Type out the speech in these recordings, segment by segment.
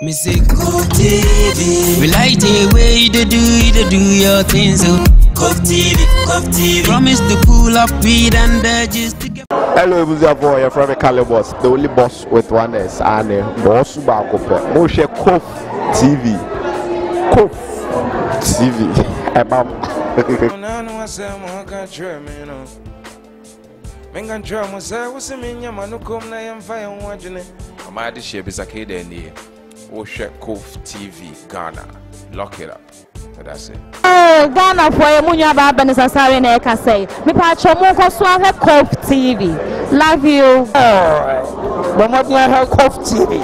Me say COVTV. We like the way you do your things. So COVTV. Promise to pull up weed and just to get. Hello, boy, from the Cali boss, the only boss with one S and boss back up. Moshe COVTV. COVTV. COVTVGHANA. Lock it up. So that's it. Ghana for a munya baba necessary na eka say. Me pa chomo ko so have COVTV. Love you. But what you have COVTV.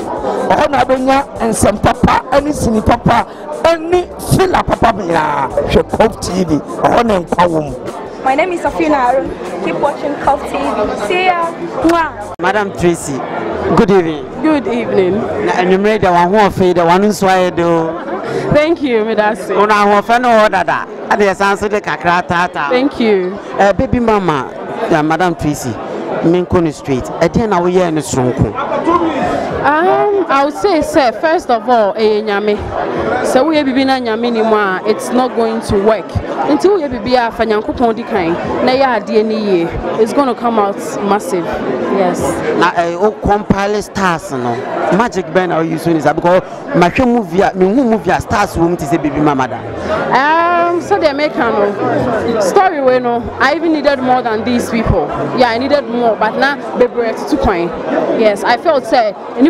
Oh na benya and some papa any sini papa any filler papa benya. She COVTV. Oh na kwawum. My name is Safina. Keep watching COVTV. See ya. Mwah. Madam Tracey, good evening. Good evening. And you made the one who fade the one who's why do. Thank you, Midasi. Thank you. Baby mama, Madam Tracey, Minkoni Street. Now we are in the strong. I would say, sir, first of all, so we have been it's not going to work until we have it's going to come out massive. Yes. Now, compile stars, no magic band are using is because my movie stars won't say baby mama. So the American story, I even needed more than these people. Yeah, I needed more, but now baby to coin. Yes, I felt say be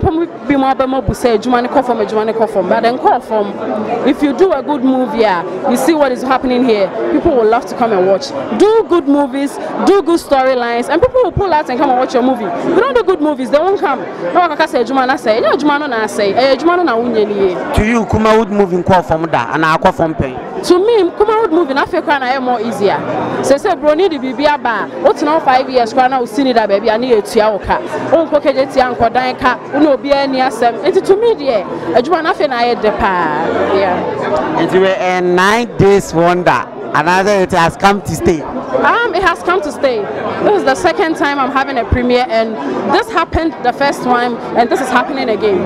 more say Jumani Kofom, but then Kofom. If you do a good movie, you see what is happening here. People will love to come and watch. Do good movies, do good storylines, and people will pull out and come and watch your movie. You don't do good movies, they won't come. No, I say Jumana say, yeah, Jumano na say, Jumano na unye. To you, KUMAWOOD moving Kofom da, and I Kofom pay. To me, KUMAWOOD moving Africa na more easier. Say Brony the Bibia bar. What's now 5 years? Kwana usini da baby. I need a tiaoka. Unko kejeti anko daika. Uno be any asem. It's to me dear. Ejuma na fe na ye depa. Yeah. It's a 9 days wonder. Another it has come to stay. It has come to stay. This is the second time I'm having a premiere, and this happened the first time, and this is happening again.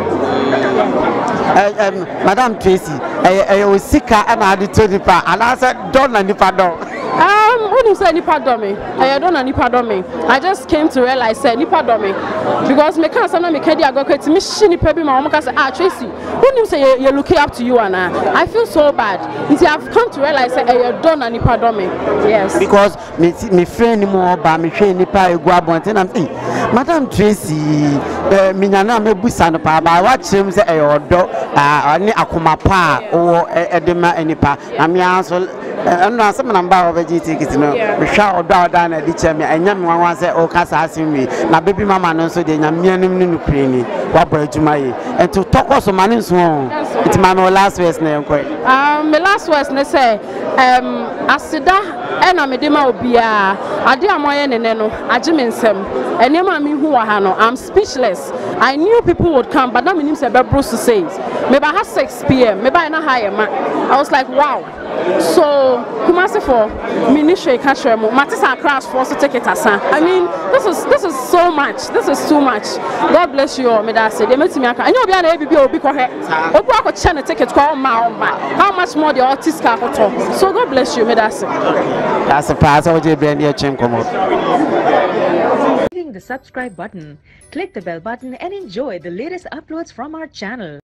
Madam Tracey, I was sick and I had to the part, and I said, don't let me pardon. When you say nipa domi, I don't know nipa domi. I just came to realize say nipa domi because me can't say me can't go create me shini pebi my mama say Tracey. When you say you're looking up to you and I feel so bad. Until I've come to realize say you don't know nipa domi. Yes. Because me friend more but me friend nipa go about and I'm saying, Madam Tracey, me nyana me busa no pa ba watch him say odo ani akoma pa o edema enipa na me answer. I'm not some number of tickets. No, we shall down at the chairman and young one say, oh, Cassassin me. Now, baby mama, no, so they are meaning Ukraine. What brought you my and to talk also money small. It's my last words name. My last words, they say, Asida, and I'm a demo be I dear my and I jimin sem, and near me who I'm speechless. I knew people would come, but that means about Bruce says. Maybe I had 6 p.m., maybe I not hire man. I was like, wow. So, Kumasi for Minisha Kachemo, Matisa crash for to take it as I mean, this is so much. This is too much. God bless you all, Medasi. They met me. I know be an ABB or big head. Opa channel ticket call how much more the artist can talk. So God bless you, Medasi. That's a pass of the Bendia Chenkomo. Hitting the subscribe button, click the bell button and enjoy the latest uploads from our channel.